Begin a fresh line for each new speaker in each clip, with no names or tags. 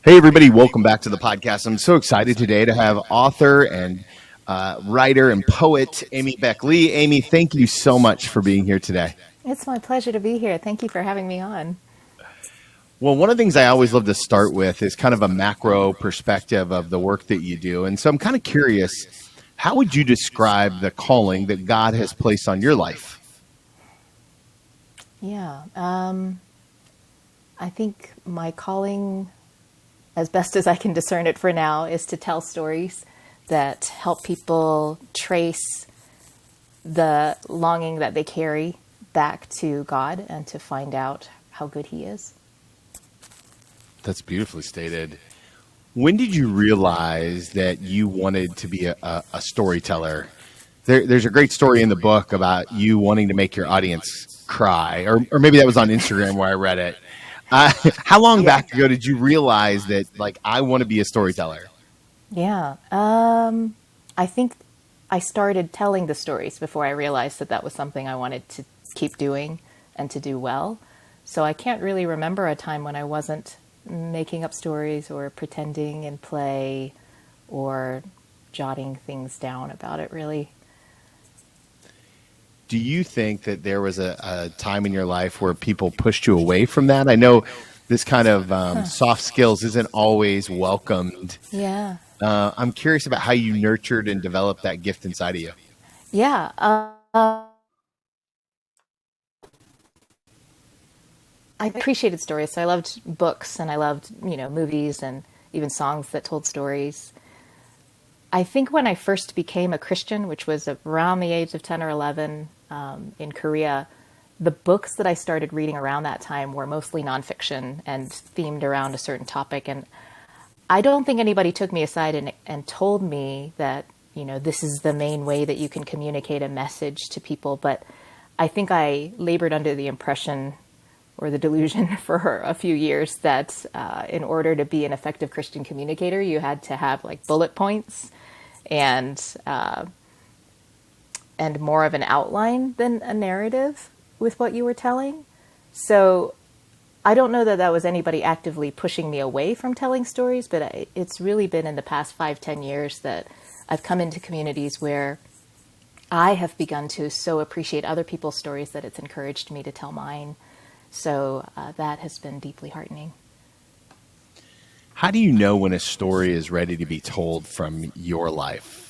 Hey, everybody, welcome back to the podcast. I'm so excited today to have author and writer and poet Amy Baik Lee. Amy, thank you so much for being here today.
It's my pleasure to be here. Thank you for having me on.
Well, one of the things I always love to start with is kind of a macro perspective of the work that you do. And so I'm kind of curious, how would you describe the calling that God has placed on your life?
Yeah, I think my calling, as best as I can discern it for now, is to tell stories that help people trace the longing that they carry back to God and to find out how good He is.
That's beautifully stated. When did you realize that you wanted to be a storyteller? There's a great story in the book about you wanting to make your audience cry, or maybe that was on Instagram where I read it. How long back ago did you realize that, like, I want to be a storyteller?
Yeah, I think I started telling the stories before I realized that that was something I wanted to keep doing and to do well. So I can't really remember a time when I wasn't making up stories or pretending in play or jotting things down about it, really.
Do you think that there was a time in your life where people pushed you away from that? I know this kind of soft skills isn't always welcomed.
Yeah.
I'm curious about how you nurtured and developed that gift inside of you.
Yeah. I appreciated stories. So I loved books and I loved, movies and even songs that told stories. I think when I first became a Christian, which was around the age of 10 or 11 in Korea, the books that I started reading around that time were mostly nonfiction and themed around a certain topic. And I don't think anybody took me aside and told me that, this is the main way that you can communicate a message to people. But I think I labored under the impression or the delusion for a few years that in order to be an effective Christian communicator, you had to have like bullet points and more of an outline than a narrative with what you were telling. So I don't know that was anybody actively pushing me away from telling stories, but it's really been in the past 5-10 years that I've come into communities where I have begun to so appreciate other people's stories that it's encouraged me to tell mine. So that has been deeply heartening.
How do you know when a story is ready to be told from your life?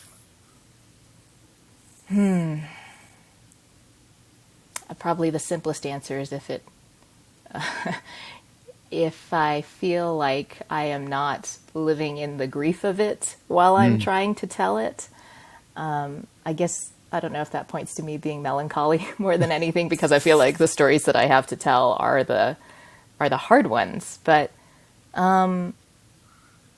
Probably the simplest answer is if I feel like I am not living in the grief of it while I'm trying to tell it. I guess I don't know if that points to me being melancholy more than anything, because I feel like the stories that I have to tell are the hard ones. But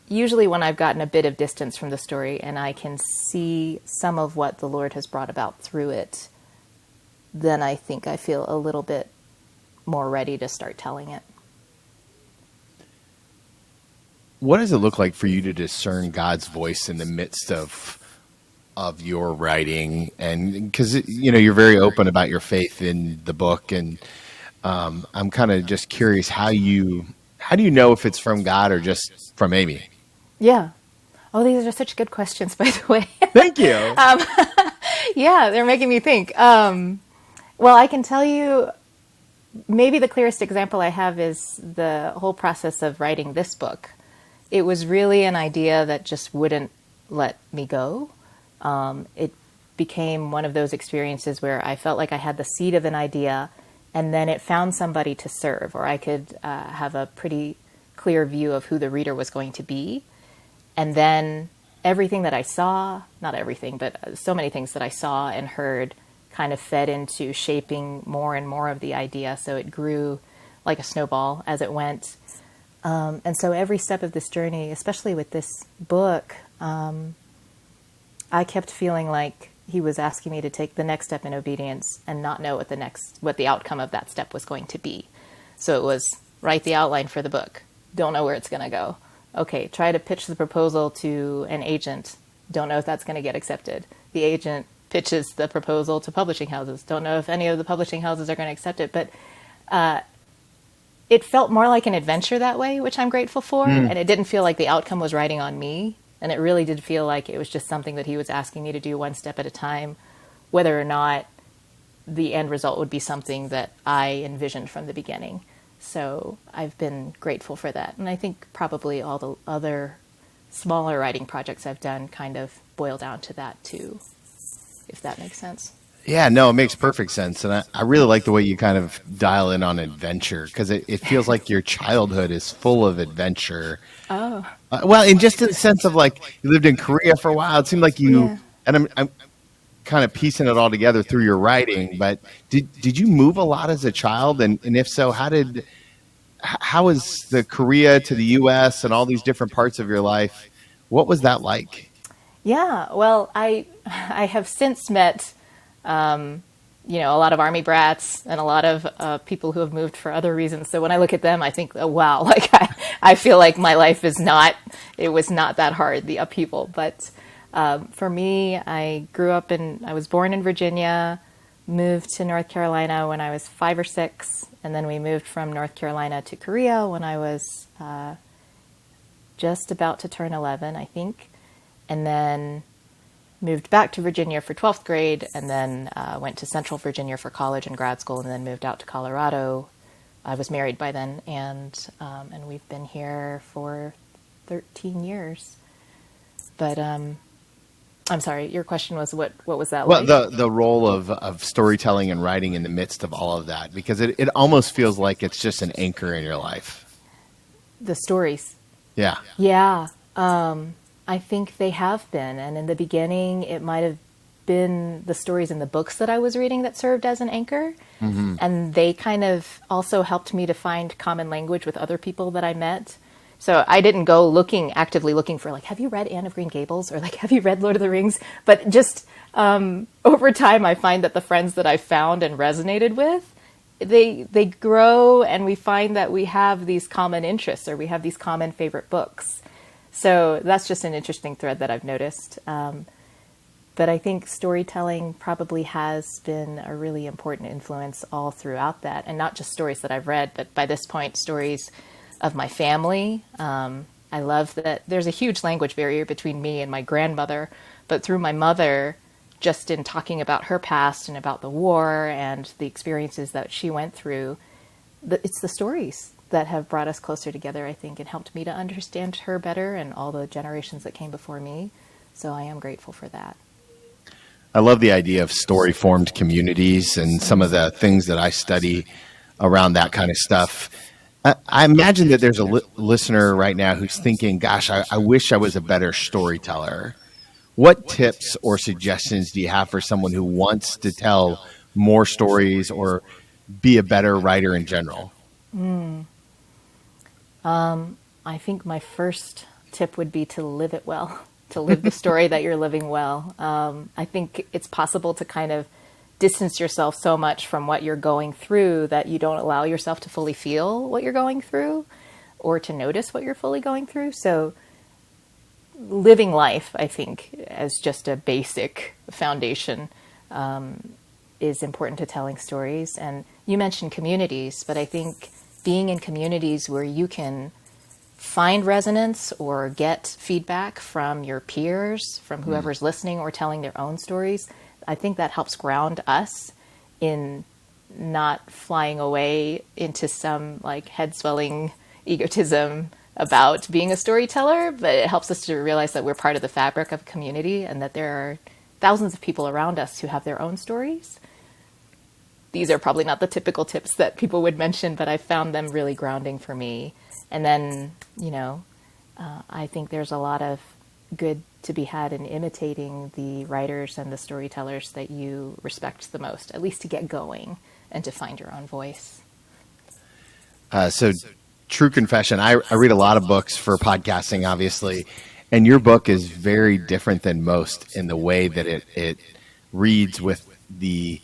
usually when I've gotten a bit of distance from the story and I can see some of what the Lord has brought about through it, then I think I feel a little bit more ready to start telling it.
What does it look like for you to discern God's voice in the midst of your writing? And because you're very open about your faith in the book, and I'm kind of just curious how do you know if it's from God or just from Amy?
Yeah. Oh, these are such good questions, by the way.
Thank you.
Yeah, they're making me think. Well, I can tell you, maybe the clearest example I have is the whole process of writing this book. It was really an idea that just wouldn't let me go. It became one of those experiences where I felt like I had the seed of an idea, and then it found somebody to serve, or I could have a pretty clear view of who the reader was going to be. And then everything that I saw, not everything, but so many things that I saw and heard kind of fed into shaping more and more of the idea. So it grew like a snowball as it went. And so every step of this journey, especially with this book, I kept feeling like He was asking me to take the next step in obedience and not know what the outcome of that step was going to be. So it was write the outline for the book. Don't know where it's going to go. Okay, try to pitch the proposal to an agent. Don't know if that's going to get accepted. The agent pitches the proposal to publishing houses. Don't know if any of the publishing houses are going to accept it. But it felt more like an adventure that way, which I'm grateful for. And it didn't feel like the outcome was riding on me. And it really did feel like it was just something that he was asking me to do one step at a time, whether or not the end result would be something that I envisioned from the beginning. So I've been grateful for that. And I think probably all the other smaller writing projects I've done kind of boil down to that too, if that makes sense.
Yeah, no, it makes perfect sense. And I really like the way you kind of dial in on adventure, because it feels like your childhood is full of adventure.
Oh.
Well, in just in the sense of like you lived in Korea for a while. It seemed like
Yeah.
and I'm kind of piecing it all together through your writing, but did you move a lot as a child? And if so, how is the Korea to the US and all these different parts of your life? What was that like?
Yeah, well, I have since met, a lot of Army brats and a lot of people who have moved for other reasons. So when I look at them, I think, oh, wow, like I feel like my life it was not that hard, the upheaval. But for me, I was born in Virginia, moved to North Carolina when I was 5 or 6, and then we moved from North Carolina to Korea when I was just about to turn 11, I think. And then moved back to Virginia for 12th grade, and then went to Central Virginia for college and grad school, and then moved out to Colorado. I was married by then, and we've been here for 13 years. But I'm sorry, your question was what was that
Well,
like?
the role of storytelling and writing in the midst of all of that, because it almost feels like it's just an anchor in your life.
The stories.
Yeah.
Yeah. I think they have been. And in the beginning, it might have been the stories in the books that I was reading that served as an anchor. Mm-hmm. And they kind of also helped me to find common language with other people that I met. So I didn't go actively looking for, like, have you read Anne of Green Gables? Or, like, have you read Lord of the Rings? But just over time, I find that the friends that I found and resonated with, they grow, and we find that we have these common interests, or we have these common favorite books. So that's just an interesting thread that I've noticed. But I think storytelling probably has been a really important influence all throughout that. And not just stories that I've read, but by this point, stories of my family. I love that there's a huge language barrier between me and my grandmother. But through my mother, just in talking about her past and about the war and the experiences that she went through, it's the stories that have brought us closer together, I think, and helped me to understand her better and all the generations that came before me. So I am grateful for that.
I love the idea of story-formed communities and some of the things that I study around that kind of stuff. I imagine that there's a listener right now who's thinking, gosh, I wish I was a better storyteller. What tips or suggestions do you have for someone who wants to tell more stories or be a better writer in general?
I think my first tip would be to live it well, to live the story that you're living well. I think it's possible to kind of distance yourself so much from what you're going through that you don't allow yourself to fully feel what you're going through or to notice what you're fully going through. So living life, I think, as just a basic foundation is important to telling stories. And you mentioned communities, but I think being in communities where you can find resonance or get feedback from your peers, from whoever's listening or telling their own stories, I think that helps ground us in not flying away into some like head-swelling egotism about being a storyteller, but it helps us to realize that we're part of the fabric of a community and that there are thousands of people around us who have their own stories. These are probably not the typical tips that people would mention, but I found them really grounding for me. And then, I think there's a lot of good to be had in imitating the writers and the storytellers that you respect the most, at least to get going and to find your own voice.
So true confession, I read a lot of books for podcasting, obviously, and your book is very different than most in the way that it reads with the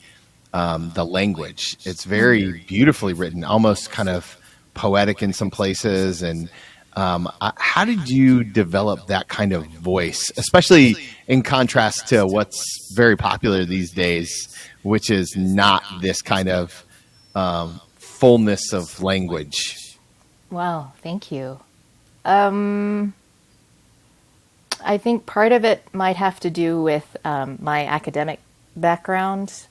language. It's very beautifully written, almost kind of poetic in some places. And how did you develop that kind of voice, especially in contrast to what's very popular these days, which is not this kind of fullness of language?
Wow, thank you. I think part of it might have to do with my academic background,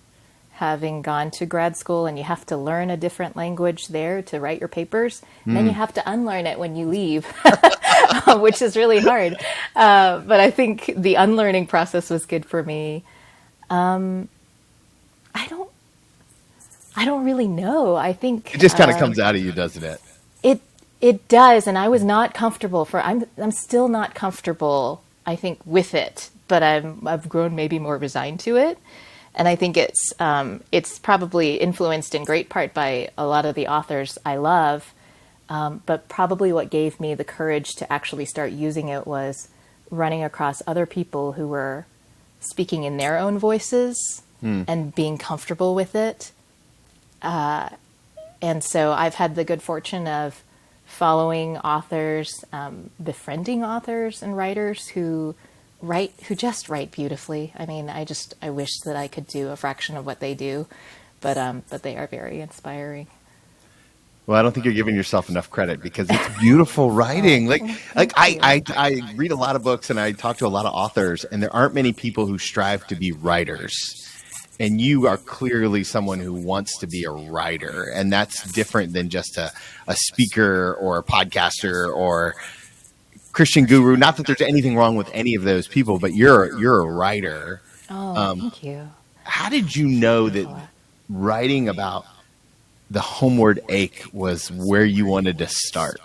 having gone to grad school, and you have to learn a different language there to write your papers. And then you have to unlearn it when you leave, which is really hard. But I think the unlearning process was good for me. I don't, I don't really know. I think
It just kind of comes out of you, doesn't it?
it does, and I was not comfortable for. I'm still not comfortable, I think, with it, but I've grown maybe more resigned to it, and I think it's probably influenced in great part by a lot of the authors I love, but probably what gave me the courage to actually start using it was running across other people who were speaking in their own voices and being comfortable with it, and so I've had the good fortune of following authors, befriending authors and writers who just write beautifully. I mean, I wish that I could do a fraction of what they do, but they are very inspiring.
Well, I don't think you're giving yourself enough credit because it's beautiful writing. I read a lot of books and I talk to a lot of authors, and there aren't many people who strive to be writers. And you are clearly someone who wants to be a writer, and that's different than just a speaker or a podcaster or Christian guru. Not that there's anything wrong with any of those people, but you're a writer.
Oh, thank you.
How did you know that writing about the Homeward Ache was where you wanted to start?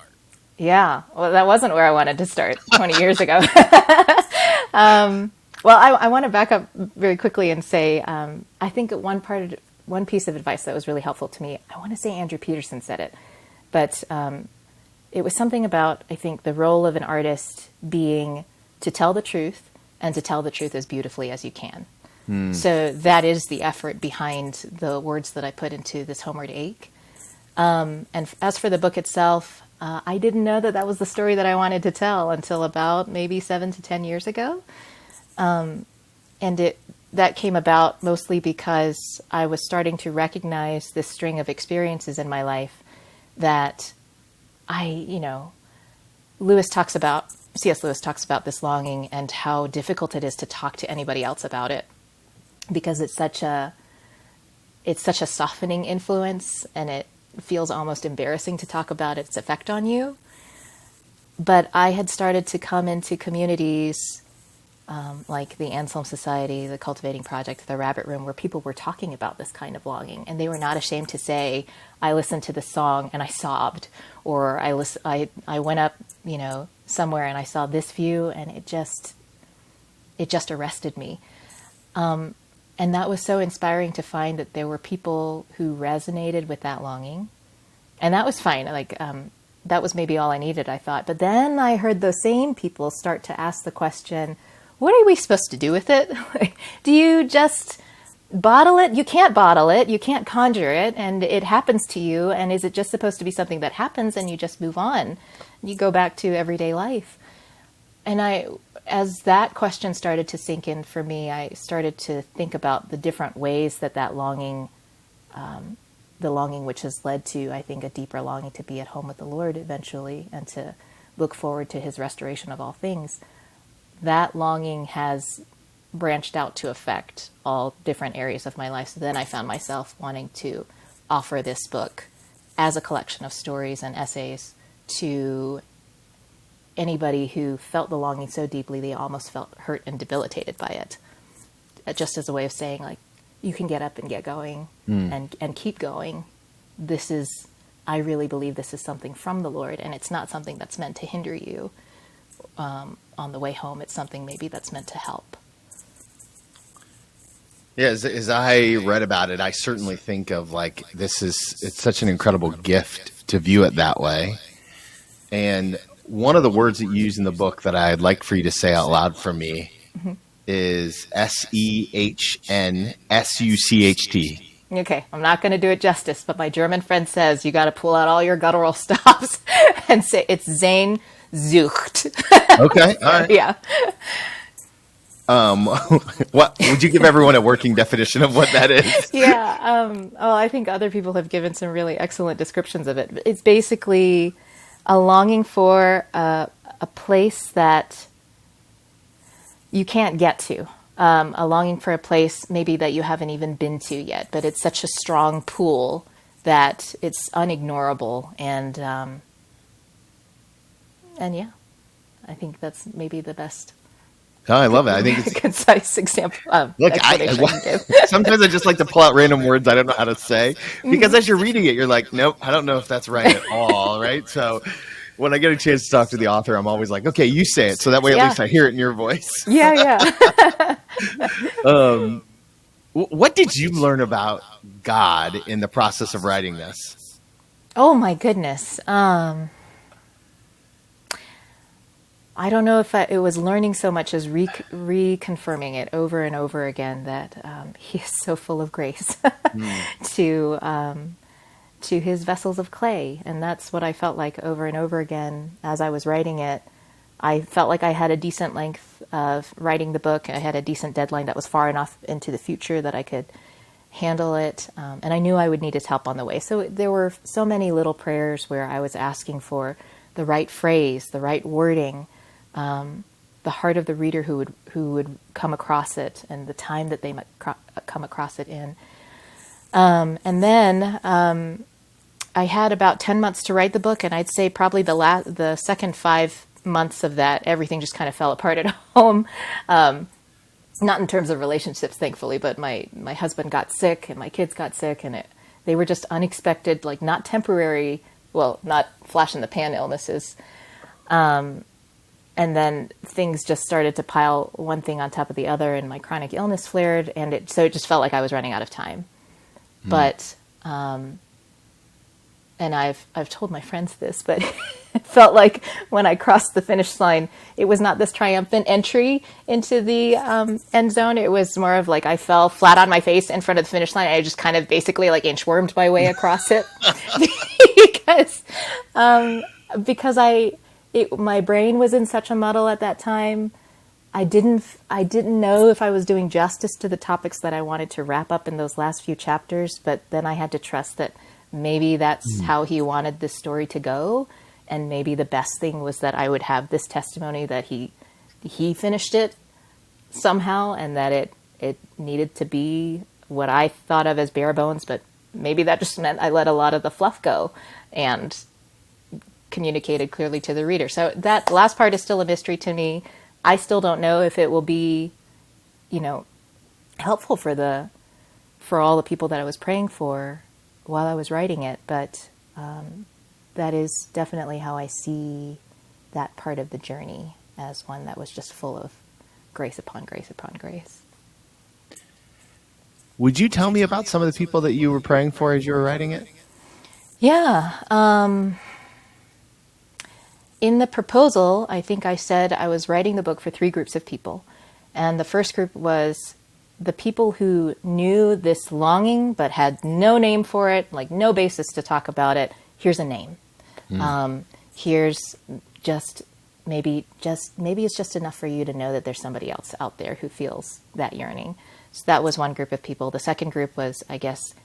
Yeah, well, that wasn't where I wanted to start 20 years ago. Well, I want to back up very quickly and say, I think one piece of advice that was really helpful to me, I want to say Andrew Peterson said it, but it was something about, I think, the role of an artist being to tell the truth and to tell the truth as beautifully as you can. So that is the effort behind the words that I put into This Homeward Ache. And as for the book itself, I didn't know that was the story that I wanted to tell until about maybe 7 to 10 years ago. And that came about mostly because I was starting to recognize this string of experiences in my life that C.S. Lewis talks about this longing and how difficult it is to talk to anybody else about it, because it's such a softening influence, and it feels almost embarrassing to talk about its effect on you. But I had started to come into communities like the Anselm Society, the Cultivating Project, the Rabbit Room, where people were talking about this kind of longing, and they were not ashamed to say, "I listened to this song and I sobbed," or "I went up, somewhere and I saw this view and it just arrested me." And that was so inspiring to find that there were people who resonated with that longing, and that was fine. That was maybe all I needed, I thought. But then I heard those same people start to ask the question, what are we supposed to do with it? Do you just bottle it? You can't bottle it. You can't conjure it. And it happens to you. And is it just supposed to be something that happens and you just move on? You go back to everyday life. And as that question started to sink in for me, I started to think about the different ways that longing, the longing which has led to, I think, a deeper longing to be at home with the Lord eventually and to look forward to his restoration of all things. That longing has branched out to affect all different areas of my life. So then I found myself wanting to offer this book as a collection of stories and essays to anybody who felt the longing so deeply they almost felt hurt and debilitated by it. Just as a way of saying, you can get up and get going and keep going. I really believe this is something from the Lord, and it's not something that's meant to hinder you on the way home. It's something maybe that's meant to help.
Yeah, as I read about it, I certainly think of it's such an incredible gift to view it that way. And one of the words that you use in the book that I'd like for you to say out loud for me is SEHNSUCHT.
Okay, I'm not going to do it justice, but my German friend says you got to pull out all your guttural stops and say it's Sehnsucht.
Okay, all right.
Yeah.
What would you give everyone a working definition of what that is?
Yeah. I think other people have given some really excellent descriptions of it. It's basically a longing for a place that you can't get to. A longing for a place maybe that you haven't even been to yet, but it's such a strong pull that it's unignorable. And yeah, I think that's maybe the best.
Oh, I love it. I think it's
concise example.
look.
Explanation
Sometimes I just like to pull out random words I don't know how to say because as you're reading it, you're like, nope, I don't know if that's right at all. Right. So when I get a chance to talk to the author, I'm always like, okay, you say it. So that way at least I hear it in your voice.
Yeah.
What did you learn about God in the process of writing this?
Oh my goodness. I don't know if it was learning so much as reconfirming it over and over again that he is so full of grace to his vessels of clay. And that's what I felt like over and over again as I was writing it. I felt like I had a decent length of writing the book. I had a decent deadline that was far enough into the future that I could handle it. And I knew I would need his help on the way. So there were so many little prayers where I was asking for the right phrase, the right wording, the heart of the reader who would come across it, and the time that they might come across it in. And then I had about 10 months to write the book, and I'd say probably the second 5 months of that, everything just kind of fell apart at home. Not in terms of relationships, thankfully, but my husband got sick and my kids got sick, and they were just unexpected, like not temporary, well, not flash in the pan illnesses. And then things just started to pile one thing on top of the other, and my chronic illness flared, and so it just felt like I was running out of time. But, and I've told my friends this, but it felt like when I crossed the finish line, it was not this triumphant entry into the end zone. It was more of like I fell flat on my face in front of the finish line. I just kind of basically like inchwormed my way across it because my brain was in such a muddle at that time. I didn't know if I was doing justice to the topics that I wanted to wrap up in those last few chapters, but then I had to trust that maybe that's how he wanted this story to go, and maybe the best thing was that I would have this testimony that he finished it somehow, and that it needed to be what I thought of as bare bones, but maybe that just meant I let a lot of the fluff go and communicated clearly to the reader. So that last part is still a mystery to me. I still don't know if it will be, helpful for all the people that I was praying for while I was writing it, but that is definitely how I see that part of the journey, as one that was just full of grace upon grace upon grace.
Would you tell me about some of the people that you were praying for as you were writing it?
Yeah. In the proposal, I think I said I was writing the book for 3 groups of people. And the first group was the people who knew this longing but had no name for it, like no basis to talk about it. Here's a name. Here's just maybe it's just enough for you to know that there's somebody else out there who feels that yearning. So that was one group of people. The second group was, I guess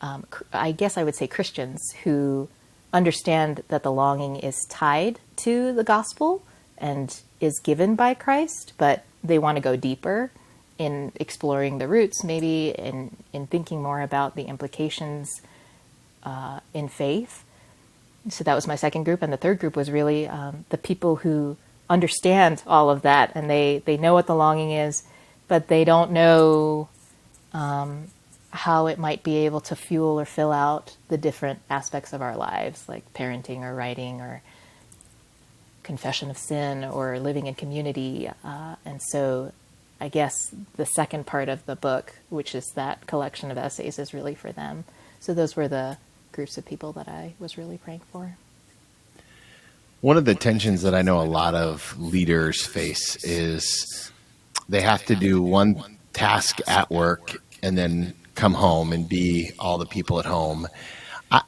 I would say Christians who understand that the longing is tied to the gospel and is given by Christ, but they want to go deeper in exploring the roots, maybe in thinking more about the implications in faith. So that was my second group. And the third group was really the people who understand all of that, and they know what the longing is, but they don't know how it might be able to fuel or fill out the different aspects of our lives, like parenting or writing or confession of sin or living in community. And so I guess the second part of the book, which is that collection of essays, is really for them. So those were the groups of people that I was really praying for.
One of the tensions that I know a lot of leaders face is they have to do one task at work and then come home and be all the people at home.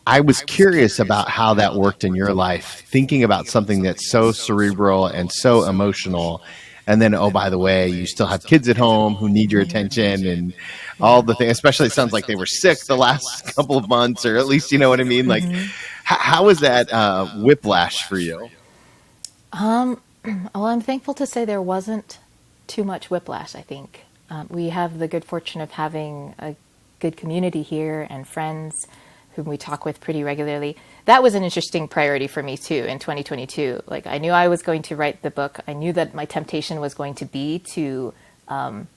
I was curious about how that worked in your life, thinking about something that's so cerebral and so emotional. And then, oh, by the way, you still have kids at home who need your attention and all the things, especially it sounds like they were sick the last couple of months, or at least, you know what I mean? Like, How was that whiplash for you?
Well, I'm thankful to say there wasn't too much whiplash, I think. We have the good fortune of having a good community here and friends whom we talk with pretty regularly. That was an interesting priority for me too in 2022. Like, I knew I was going to write the book. I knew that my temptation was going to be to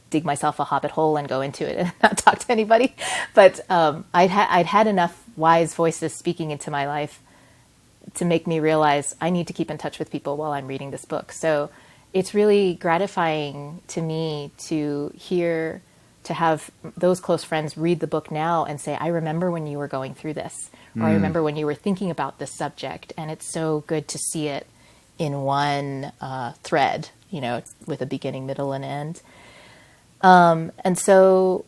dig myself a hobbit hole and go into it and not talk to anybody. But I'd had enough wise voices speaking into my life to make me realize I need to keep in touch with people while I'm reading this book. So it's really gratifying to me to have those close friends read the book now and say, I remember when you were going through this, or I remember when you were thinking about this subject. And it's so good to see it in one thread, with a beginning, middle, and end. And so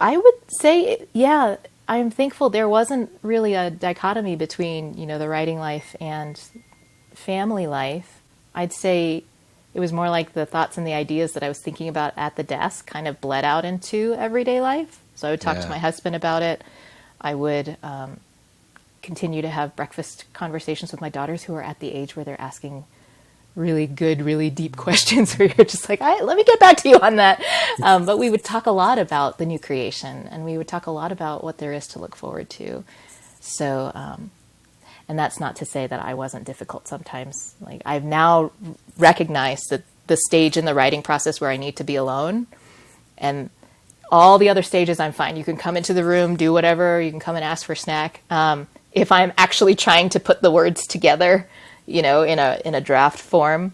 I would say, yeah, I'm thankful there wasn't really a dichotomy between, the writing life and family life. I'd say it was more like the thoughts and the ideas that I was thinking about at the desk kind of bled out into everyday life. So I would talk to my husband about it. I would continue to have breakfast conversations with my daughters, who are at the age where they're asking really good, really deep questions where you're just like, let me get back to you on that. But we would talk a lot about the new creation, and we would talk a lot about what there is to look forward to. So, and that's not to say that I wasn't difficult sometimes. Like, I've now recognized that the stage in the writing process where I need to be alone, and all the other stages I'm fine. You can come into the room, do whatever. You can come and ask for a snack. If I'm actually trying to put the words together, in a draft form,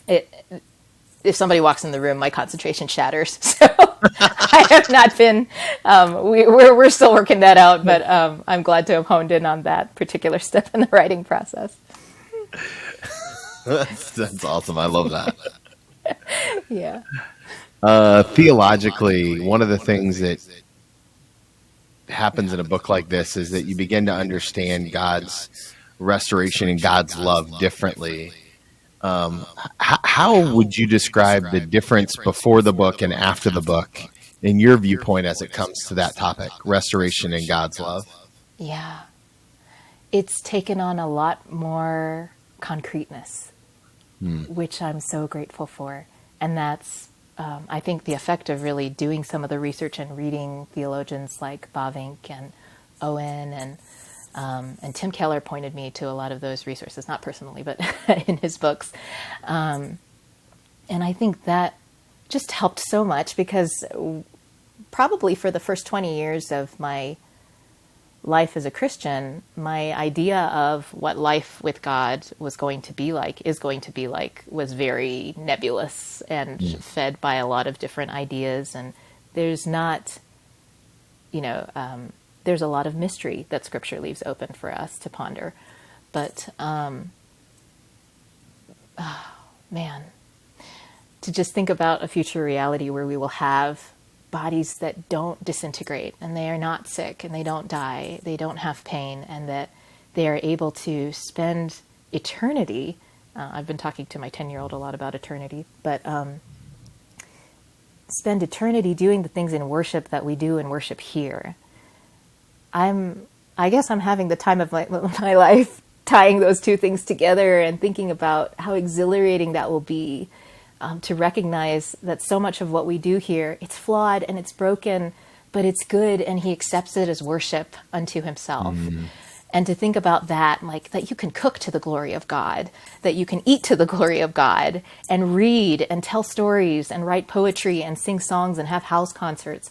if somebody walks in the room, my concentration shatters. So I have not been. We're still working that out, but I'm glad to have honed in on that particular step in the writing process.
That's awesome. I love that.
Yeah.
Theologically, one of the things that happens in a book like this is that you begin to understand God's restoration and God's love differently. How would you describe the difference before the book and after the book in your viewpoint as it comes to that topic, restoration and God's love?
Yeah. It's taken on a lot more concreteness, which I'm so grateful for. And that's, I think, the effect of really doing some of the research and reading theologians like Bavinck and Owen and Tim Keller pointed me to a lot of those resources, not personally, but in his books. And I think that just helped so much, because probably for the first 20 years of my life as a Christian, my idea of what life with God was going to be like, was very nebulous and fed by a lot of different ideas. And there's not, there's a lot of mystery that Scripture leaves open for us to ponder. But, to just think about a future reality where we will have bodies that don't disintegrate, and they are not sick, and they don't die, they don't have pain, and that they are able to spend eternity. I've been talking to my 10-year-old a lot about eternity, but spend eternity doing the things in worship that we do in worship here. I guess I'm having the time of my life tying those two things together and thinking about how exhilarating that will be, to recognize that so much of what we do here, it's flawed and it's broken, but it's good, and he accepts it as worship unto himself. And to think about that, like that you can cook to the glory of God, that you can eat to the glory of God, and read and tell stories and write poetry and sing songs and have house concerts,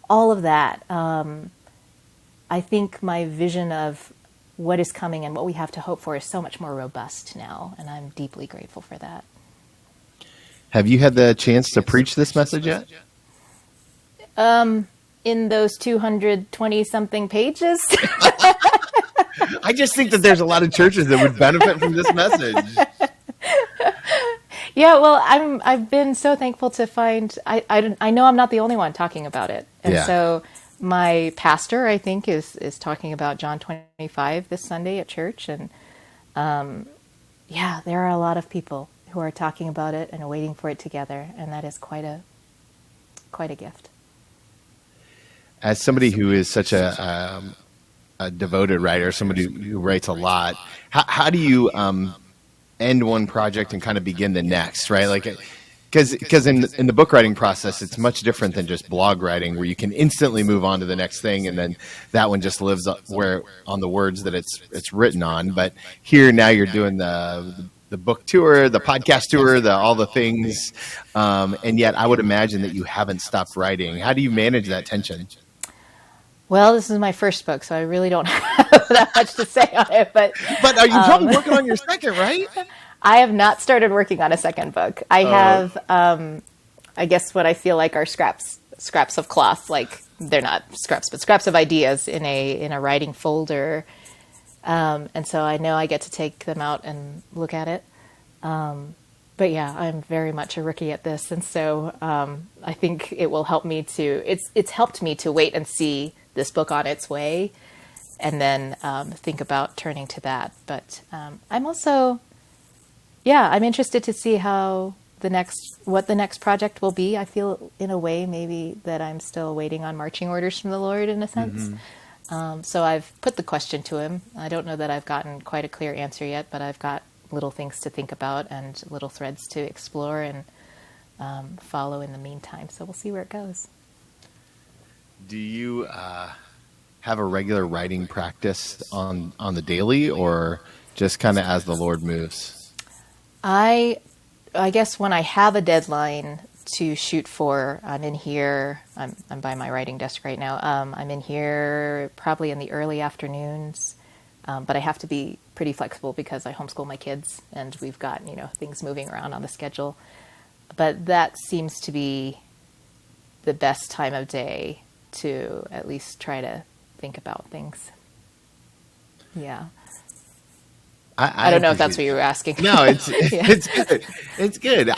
all of that. I think my vision of what is coming and what we have to hope for is so much more robust now, and I'm deeply grateful for that.
Have you had the chance to preach this message yet?
In those 220-something pages?
I just think that there's a lot of churches that would benefit from this message.
Yeah, well, I've been so thankful to find, I know I'm not the only one talking about it. And so my pastor, I think, is talking about John 25 this Sunday at church. And there are a lot of people who are talking about it and waiting for it together. And that is quite a gift.
As somebody who is such a a devoted writer, somebody who writes a lot. How do you end one project and kind of begin the next, right? Like, because in the book writing process, it's much different than just blog writing, where you can instantly move on to the next thing, and then that one just lives up where on the words that it's written on. But here now you're doing the book tour, the podcast tour, all the things, and yet I would imagine that you haven't stopped writing. How do you manage that tension?
Well, this is my first book, so I really don't have that much to say on it. But
are you probably working on your second, right?
I have not started working on a second book. I have, I guess, what I feel like are scraps of cloth. Like, they're not scraps, but scraps of ideas in a writing folder. And so I know I get to take them out and look at it. But yeah, I'm very much a rookie at this, and so I think it will help me to. It's helped me to wait and see this book on its way, and then think about turning to that. But I'm also, I'm interested to see what the next project will be. I feel in a way maybe that I'm still waiting on marching orders from the Lord in a sense. So I've put the question to him. I don't know that I've gotten quite a clear answer yet, but I've got little things to think about and little threads to explore and follow in the meantime. So we'll see where it goes.
Do you have a regular writing practice on the daily, or just kind of as the Lord moves?
I guess when I have a deadline to shoot for, I'm in here. I'm by my writing desk right now. I'm in here probably in the early afternoons, but I have to be pretty flexible because I homeschool my kids and we've got things moving around on the schedule. But that seems to be the best time of day to at least try to think about things. Yeah. I don't know if that's what you were asking.
No, it's good. It's good.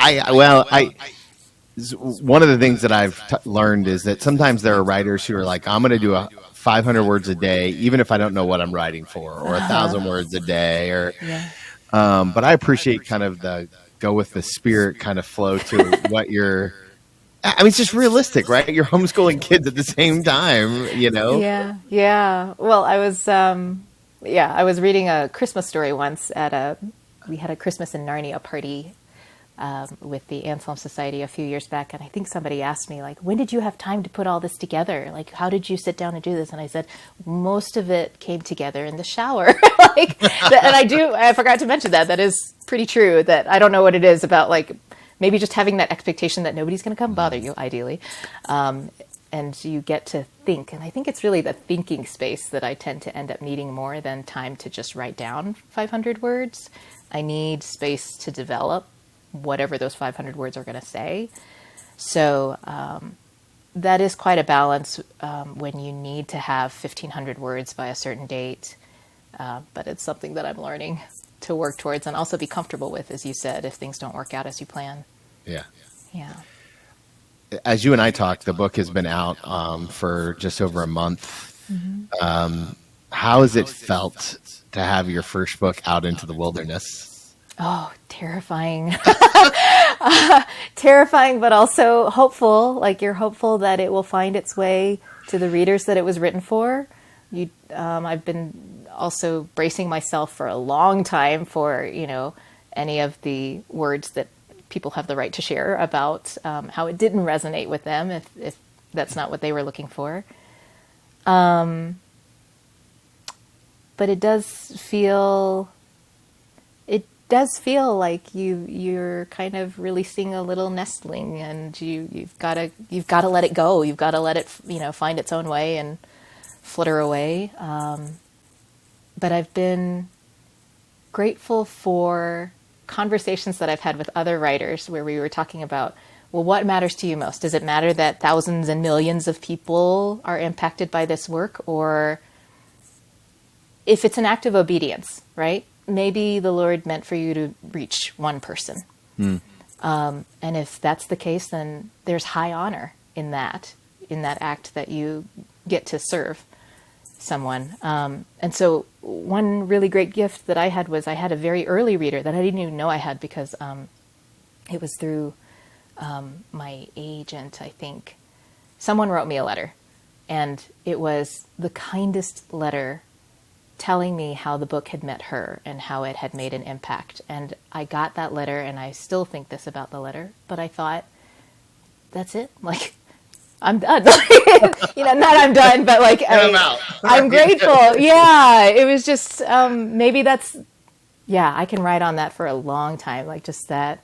One of the things that I've learned is that sometimes there are writers who are like, I'm going to do 500 words a day, even if I don't know what I'm writing for, or 1,000 words a day, or.
Yeah.
But I appreciate kind of the go with the spirit kind of flow to what you're. I mean, it's just realistic, right? You're homeschooling kids at the same time,
Yeah, yeah. Well, I was reading a Christmas story once we had a Christmas in Narnia party with the Anselm Society a few years back, and I think somebody asked me, like, when did you have time to put all this together? Like, how did you sit down and do this? And I said, most of it came together in the shower. And I forgot to mention that is pretty true. That I don't know what it is about, like, maybe just having that expectation that nobody's going to come bother you, ideally. And you get to think. And I think it's really the thinking space that I tend to end up needing more than time to just write down 500 words. I need space to develop whatever those 500 words are going to say. So that is quite a balance when you need to have 1,500 words by a certain date. But it's something that I'm learning to work towards and also be comfortable with, as you said, if things don't work out as you plan.
Yeah.
Yeah.
As you and I talked, the book has been out for just over a month.
Mm-hmm.
How has it felt to have your first book out into the wilderness?
Oh, terrifying. Terrifying, but also hopeful. Like, you're hopeful that it will find its way to the readers that it was written for. I've been also bracing myself for a long time for, any of the words that people have the right to share about how it didn't resonate with them if that's not what they were looking for. But it does feel like you're kind of releasing a little nestling, and you've got to let it go. You've got to let it find its own way and flutter away. But I've been grateful for conversations that I've had with other writers where we were talking about, well, what matters to you most? Does it matter that thousands and millions of people are impacted by this work? Or if it's an act of obedience, right? Maybe the Lord meant for you to reach one person. And if that's the case, then there's high honor in that act that you get to serve someone. And so one really great gift that I had was I had a very early reader that I didn't even know I had because it was through my agent, I think. Someone wrote me a letter, and it was the kindest letter telling me how the book had met her and how it had made an impact. And I got that letter, and I still think this about the letter, but I thought, that's it. Like, I'm done. Not I'm done, but like,
I'm out.
I'm grateful. Yeah. It was just, maybe I can write on that for a long time. Like just that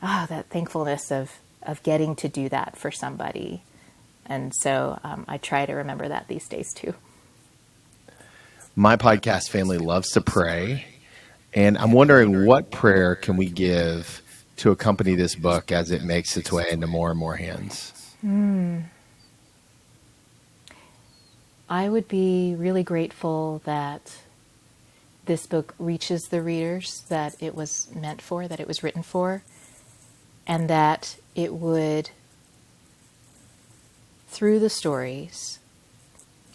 thankfulness of getting to do that for somebody. And so I try to remember that these days too.
My podcast family loves to pray, and I'm wondering what prayer can we give to accompany this book as it makes its way into more and more hands?
I would be really grateful that this book reaches the readers that it was meant for, that it was written for, and that it would, through the stories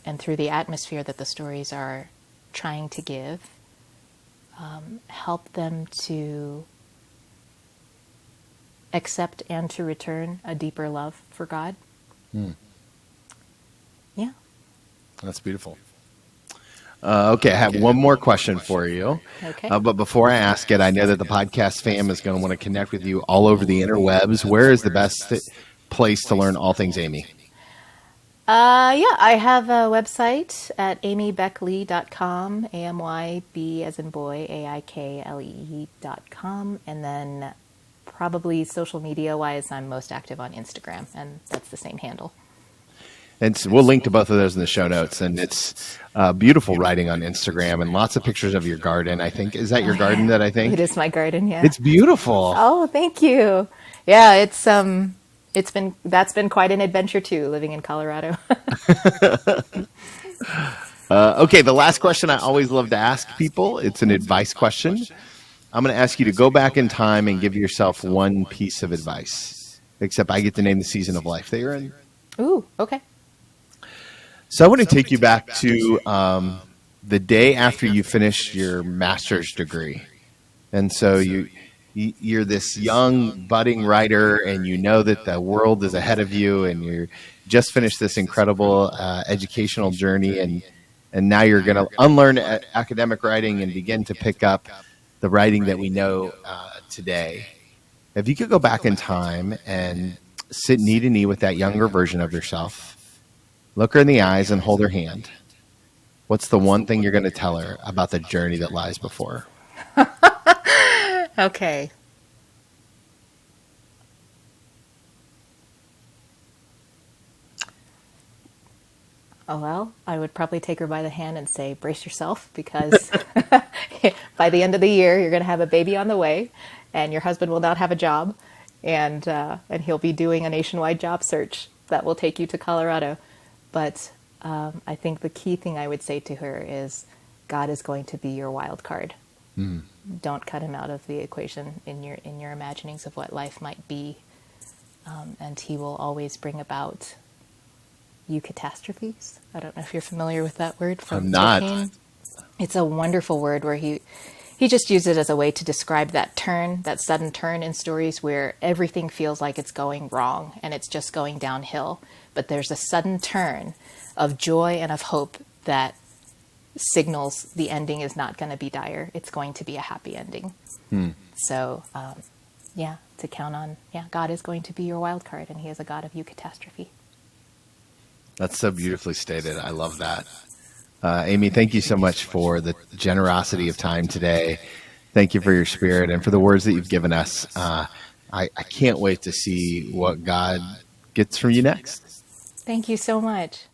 and through the atmosphere that the stories are trying to give, help them to accept and to return a deeper love for God. Yeah.
That's beautiful. Okay, I have one more question for you.
Okay.
But before I ask it, I know that the podcast fam is going to want to connect with you all over the interwebs. Where is the best place to learn all things Amy?
I have a website at amybeklee.com, AMYB as in boy, AIKLE.com, and then probably social media-wise, I'm most active on Instagram, and that's the same handle.
And so we'll link to both of those in the show notes. And it's beautiful writing on Instagram and lots of pictures of your garden, I think. Is that your garden that I think?
It is my garden, yeah.
It's beautiful.
Oh, thank you. Yeah, that's been quite an adventure too, living in Colorado.
Okay, the last question I always love to ask people, it's an advice question. I'm going to ask you to go back in time and give yourself one piece of advice, except I get to name the season of life that you're in.
Ooh, okay.
So I want to take you back to the day after you finished your master's degree. And so you're this young budding writer, and you know that the world is ahead of you, and you just finished this incredible educational journey, and now you're going to unlearn academic writing and begin to pick up the writing that we know today. If you could go back in time and sit knee to knee with that younger version of yourself, look her in the eyes and hold her hand, what's the one thing you're going to tell her about the journey that lies before?
Okay. Oh, well, I would probably take her by the hand and say, brace yourself, because by the end of the year, you're going to have a baby on the way, and your husband will not have a job, and he'll be doing a nationwide job search that will take you to Colorado. But I think the key thing I would say to her is, God is going to be your wild card. Don't cut him out of the equation in your imaginings of what life might be, and he will always bring about eucatastrophes. I don't know if you're familiar with that word from
I'm not.
Tolkien. It's a wonderful word where he just used it as a way to describe that sudden turn in stories where everything feels like it's going wrong and it's just going downhill. But there's a sudden turn of joy and of hope that signals the ending is not going to be dire. It's going to be a happy ending. So, to count on, God is going to be your wild card, and he is a God of eucatastrophe.
That's so beautifully stated. I love that. Amy, thank you so much for the generosity of time today. Thank you for your spirit and for the words that you've given us. I can't wait to see what God gets from you next.
Thank you so much.